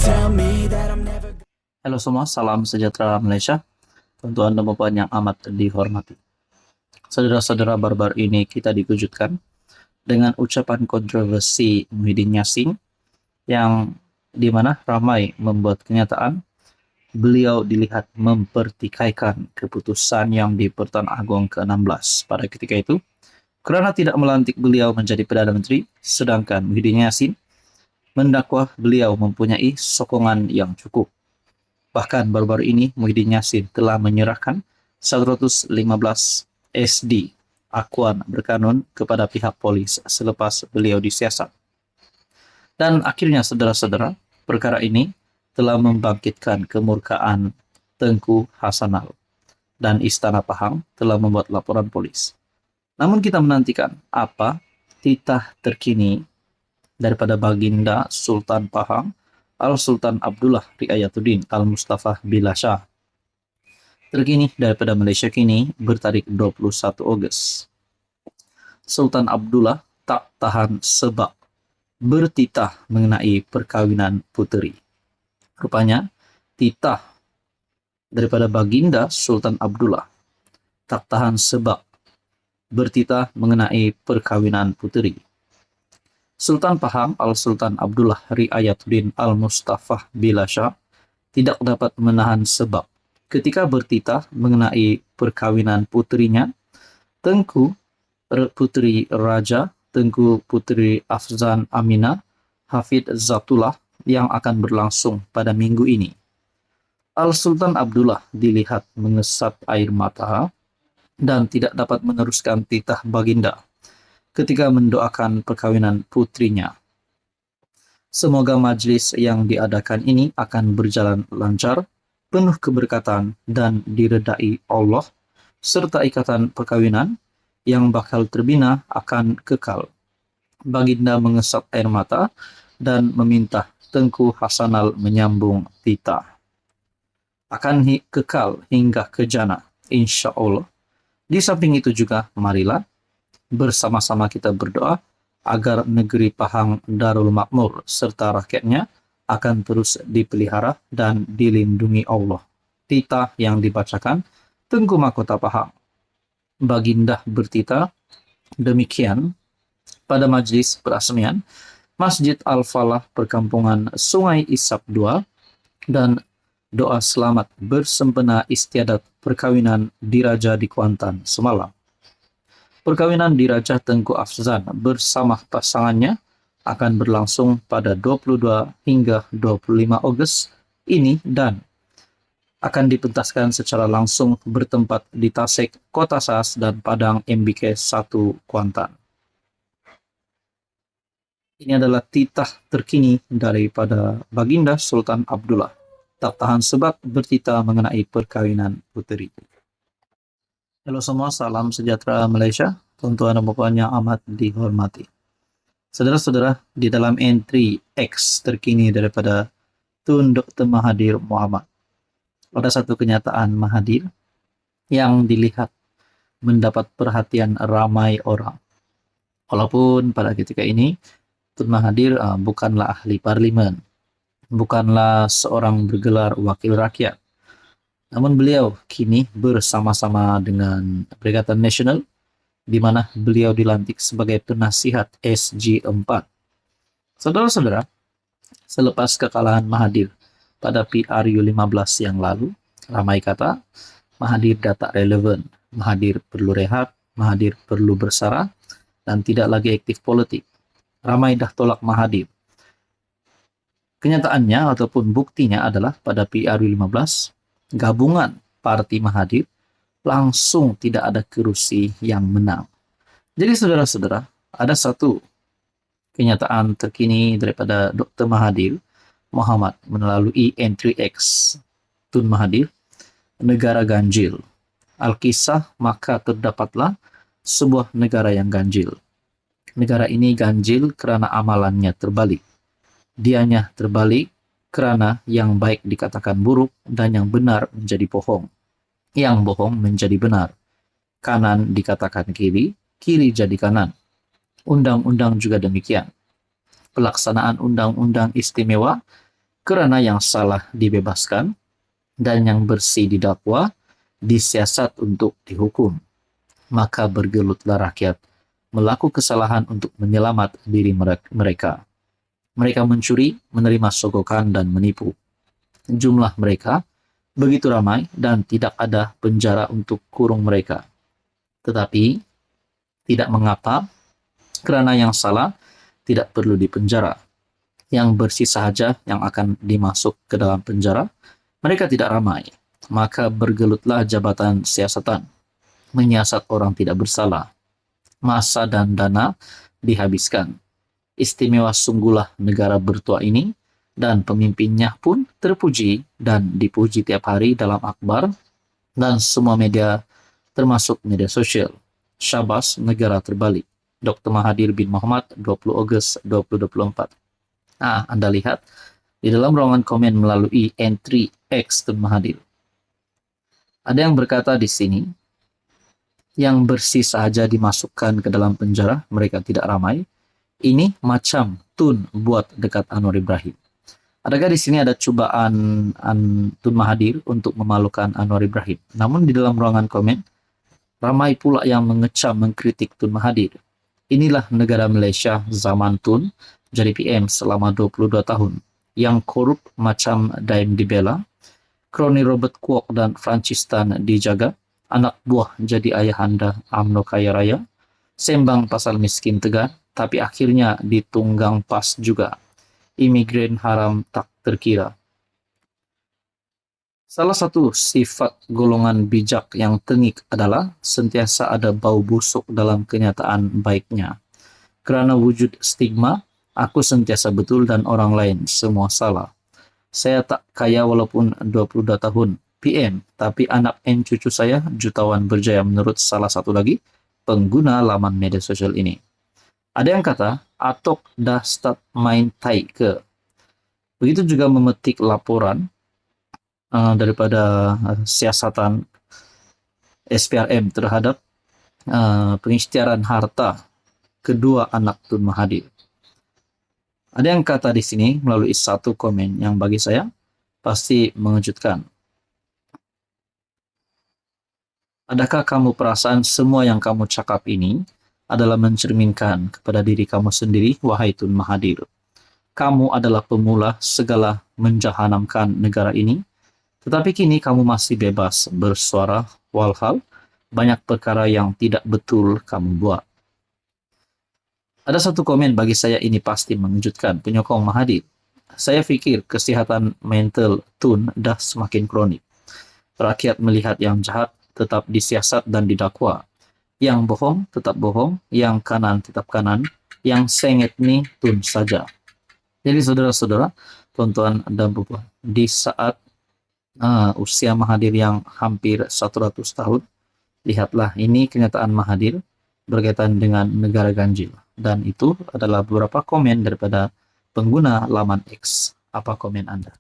tell me that I'm never. Halo semua, salam sejahtera Malaysia. Tuan-tuan dan puan yang amat dihormati. Saudara-saudara, baru-baru ini kita dikejutkan dengan ucapan kontroversi Muhyiddin Yassin yang dimana ramai membuat kenyataan beliau dilihat mempertikaikan keputusan yang di Pertuan Agong ke-16 pada ketika itu kerana tidak melantik beliau menjadi Perdana Menteri, sedangkan Muhyiddin Yassin mendakwa beliau mempunyai sokongan yang cukup. Bahkan baru-baru ini Muhyiddin Yassin telah menyerahkan 115 SD akuan berkanun kepada pihak polis selepas beliau disiasat. Dan akhirnya saudara-saudara, perkara ini telah membangkitkan kemurkaan Tengku Hassanal dan Istana Pahang telah membuat laporan polis. Namun kita menantikan apa titah terkini daripada Baginda Sultan Pahang Al-Sultan Abdullah Riayatuddin Al-Mustafa Billah Shah. Terkini daripada Malaysia kini bertarikh 21 Ogos. Sultan Abdullah tak tahan sebab bertitah mengenai perkahwinan puteri. Rupanya titah daripada Baginda Sultan Abdullah tak tahan sebab bertitah mengenai perkahwinan puteri. Sultan Pahang Al-Sultan Abdullah Riayatuddin Al-Mustafa Billah Shah tidak dapat menahan sebab ketika bertitah mengenai perkahwinan puterinya, Tengku Puteri Raja, Tengku Puteri Afzan Aminah Hafid Zatullah yang akan berlangsung pada minggu ini. Al-Sultan Abdullah dilihat mengesat air mata dan tidak dapat meneruskan titah Baginda ketika mendoakan perkahwinan putrinya. Semoga majlis yang diadakan ini akan berjalan lancar, penuh keberkatan dan diredai Allah, serta ikatan perkahwinan yang bakal terbina akan kekal. Baginda mengesap air mata dan meminta Tengku Hassanal menyambung titah. Akan kekal hingga ke jannah, insya Allah. Di samping itu juga, marilah bersama-sama kita berdoa agar negeri Pahang Darul Makmur serta rakyatnya akan terus dipelihara dan dilindungi Allah. Titah yang dibacakan Tengku Mahkota Pahang. Baginda bertitah demikian pada majlis perasmian Masjid Al-Falah Perkampungan Sungai Isap II dan doa selamat bersempena istiadat perkawinan diraja di Kuantan semalam. Perkawinan diraja Tengku Afzan bersama pasangannya akan berlangsung pada 22 hingga 25 Ogos ini dan akan dipentaskan secara langsung bertempat di Tasik, Kota Sas dan Padang MBK 1 Kuantan. Ini adalah titah terkini daripada Baginda Sultan Abdullah. Tak tahan sebab bertitah mengenai perkawinan puteri. Halo semua, salam sejahtera Malaysia, tuan-tuan dan puan yang amat dihormati. Saudara-saudara, di dalam entry X terkini daripada Tun Dr. Mahathir Mohamad, ada satu kenyataan Mahathir yang dilihat mendapat perhatian ramai orang. Walaupun pada ketika ini Tun Mahathir bukanlah ahli parlimen, bukanlah seorang bergelar wakil rakyat. Namun beliau kini bersama-sama dengan Perikatan Nasional di mana beliau dilantik sebagai penasihat SG4. Saudara-saudara, selepas kekalahan Mahathir pada PRU 15 yang lalu, ramai kata Mahathir dah tak relevan, Mahathir perlu rehat, Mahathir perlu bersara dan tidak lagi aktif politik. Ramai dah tolak Mahathir. Kenyataannya ataupun buktinya adalah pada PRU 15 gabungan Parti Mahathir langsung tidak ada kerusi yang menang. Jadi saudara-saudara, ada satu kenyataan terkini daripada Dr. Mahathir Mohamad melalui entry X Tun Mahathir, negara ganjil. Alkisah maka terdapatlah sebuah negara yang ganjil. Negara ini ganjil kerana amalannya terbalik. Dianya terbalik kerana yang baik dikatakan buruk dan yang benar menjadi bohong. Yang bohong menjadi benar. Kanan dikatakan kiri, kiri jadi kanan. Undang-undang juga demikian. Pelaksanaan undang-undang istimewa Kerana yang salah dibebaskan dan yang bersih didakwa, disiasat untuk dihukum. Maka bergelutlah rakyat melakukan kesalahan untuk menyelamat diri mereka. Mereka mencuri, menerima sogokan, dan menipu. Jumlah mereka begitu ramai dan tidak ada penjara untuk kurung mereka. Tetapi tidak mengapa, kerana yang salah tidak perlu dipenjara. Yang bersih sahaja yang akan dimasuk ke dalam penjara. Mereka tidak ramai. Maka bergelutlah jabatan siasatan, menyiasat orang tidak bersalah. Masa dan dana dihabiskan. Istimewa sungguhlah negara bertuah ini, dan pemimpinnya pun terpuji dan dipuji tiap hari dalam akhbar dan semua media termasuk media sosial. Syabas negara terbalik. Dr. Mahathir bin Mohamad, 20 Ogos 2024. Anda lihat di dalam ruangan komen melalui entry X Tun Mahathir. Ada yang berkata di sini, yang bersih sahaja dimasukkan ke dalam penjara, mereka tidak ramai. Ini macam Tun buat dekat Anwar Ibrahim. Adakah di sini ada cubaan Tun Mahathir untuk memalukan Anwar Ibrahim? Namun di dalam ruangan komen, ramai pula yang mengecam, mengkritik Tun Mahathir. Inilah negara Malaysia zaman Tun jadi PM selama 22 tahun. Yang korup macam Daim dibela, kroni Robert Kwok dan Francis Tan dijaga, anak buah jadi ayahanda UMNO kaya raya, sembang pasal miskin tegar, tapi akhirnya ditunggang pas juga. Imigran haram tak terkira. Salah satu sifat golongan bijak yang tengik adalah sentiasa ada bau busuk dalam kenyataan baiknya. Kerana wujud stigma, aku sentiasa betul dan orang lain semua salah. Saya tak kaya walaupun 22 tahun PM, tapi anak and cucu saya jutawan berjaya menurut salah satu lagi pengguna laman media sosial ini. Ada yang kata, Atok dah start main tai ke. Begitu juga memetik laporan daripada siasatan SPRM terhadap pengisytiharan harta kedua anak Tun Mahathir. Ada yang kata di sini melalui satu komen yang bagi saya pasti mengejutkan. Adakah kamu perasaan semua yang kamu cakap ini adalah mencerminkan kepada diri kamu sendiri, wahai Tun Mahathir? Kamu adalah pemula segala menjahanamkan negara ini, tetapi kini kamu masih bebas bersuara walhal banyak perkara yang tidak betul kamu buat. Ada satu komen bagi saya ini pasti mengejutkan, penyokong Mahathir. Saya fikir kesihatan mental Tun dah semakin kronik. Rakyat melihat yang jahat tetap disiasat dan didakwa. Yang bohong tetap bohong, yang kanan tetap kanan, yang sengit ni Tun saja. Jadi saudara-saudara, tuan-tuan dan puan, di saat usia Mahathir yang hampir 100 tahun, lihatlah ini kenyataan Mahathir berkaitan dengan negara ganjil. Dan itu adalah beberapa komen daripada pengguna laman X. Apa komen Anda?